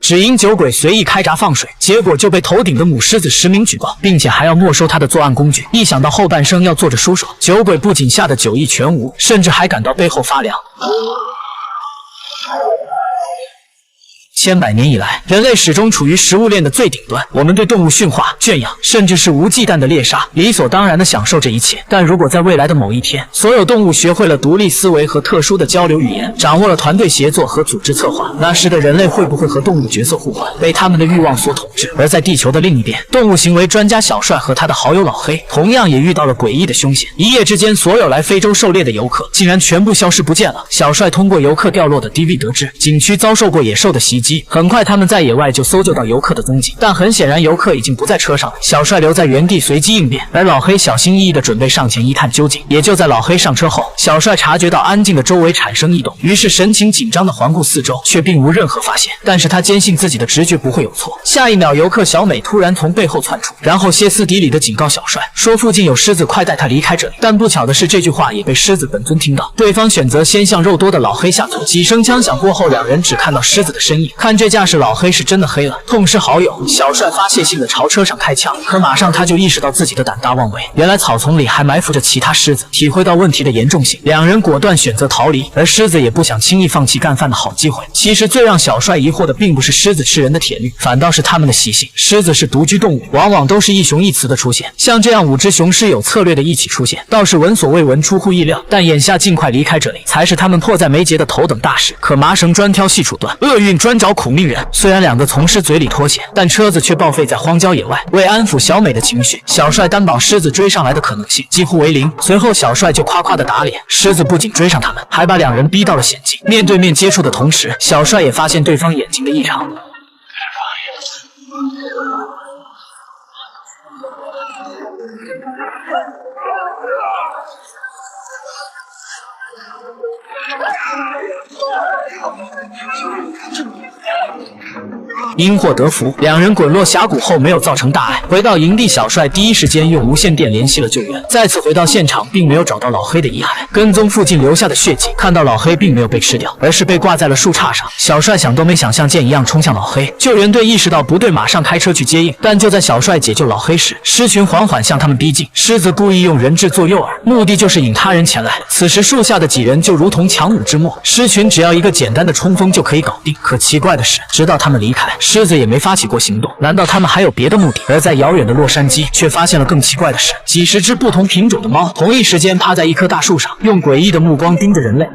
只因酒鬼随意开闸放水，结果就被头顶的母狮子实名举报，并且还要没收他的作案工具。一想到后半生要做着舒爽，酒鬼不仅吓得酒意全无，甚至还感到背后发凉。千百年以来，人类始终处于食物链的最顶端。我们对动物驯化、圈养，甚至是无忌惮的猎杀，理所当然地享受这一切。但如果在未来的某一天，所有动物学会了独立思维和特殊的交流语言，掌握了团队协作和组织策划，那时的人类会不会和动物角色互换，被他们的欲望所统治？而在地球的另一边，动物行为专家小帅和他的好友老黑，同样也遇到了诡异的凶险。一夜之间，所有来非洲狩猎的游客竟然全部消失不见了。小帅通过游客掉落的 DV 得知，景区遭受过野兽的袭击。很快他们在野外就搜救到游客的踪迹，但很显然游客已经不在车上了。小帅留在原地随机应变，而老黑小心翼翼地准备上前一探究竟。也就在老黑上车后，小帅察觉到安静的周围产生异动，于是神情紧张地环顾四周，却并无任何发现。但是他坚信自己的直觉不会有错。下一秒，游客小美突然从背后窜出，然后歇斯底里地警告小帅，说附近有狮子，快带他离开这里。但不巧的是，这句话也被狮子本尊听到，对方选择先向肉多的老黑下thủ。几声枪响过后，两人只看到狮子的身影。看这架势，老黑是真的黑了。痛失好友，小帅发泄性的朝车上开枪，可马上他就意识到自己的胆大妄为，原来草丛里还埋伏着其他狮子。体会到问题的严重性，两人果断选择逃离，而狮子也不想轻易放弃干饭的好机会。其实最让小帅疑惑的并不是狮子吃人的铁律，反倒是他们的习性。狮子是独居动物，往往都是一雄一雌的出现，像这样5只雄狮有策略的一起出现，倒是闻所未闻，出乎意料。但眼下尽快离开这里，才是他们迫在眉睫的头等大事。可麻绳专挑细处断，厄运专找苦命人。虽然两个从狮嘴里脱险，但车子却报废在荒郊野外。为安抚小美的情绪，小帅担保狮子追上来的可能性几乎为0。随后小帅就夸夸的打脸，狮子不仅追上他们，还把两人逼到了险境。面对面接触的同时，小帅也发现对方眼睛的异常。因祸得福，两人滚落峡谷后没有造成大碍。回到营地，小帅第一时间用无线电联系了救援。再次回到现场，并没有找到老黑的遗骸，跟踪附近留下的血迹，看到老黑并没有被吃掉，而是被挂在了树杈上。小帅想都没想，像箭一样冲向老黑。救援队意识到不对，马上开车去接应。但就在小帅解救老黑时，狮群缓缓向他们逼近。狮子故意用人质做诱饵，目的就是引他人前来。此时树下的几人就如同强弩之末，狮群只要一个简单的冲锋就可以搞定。可奇怪的是，直到他们离开，狮子也没发起过行动。难道他们还有别的目的？而在遥远的洛杉矶，却发现了更奇怪的事：几十只不同品种的猫同一时间趴在一棵大树上，用诡异的目光盯着人类。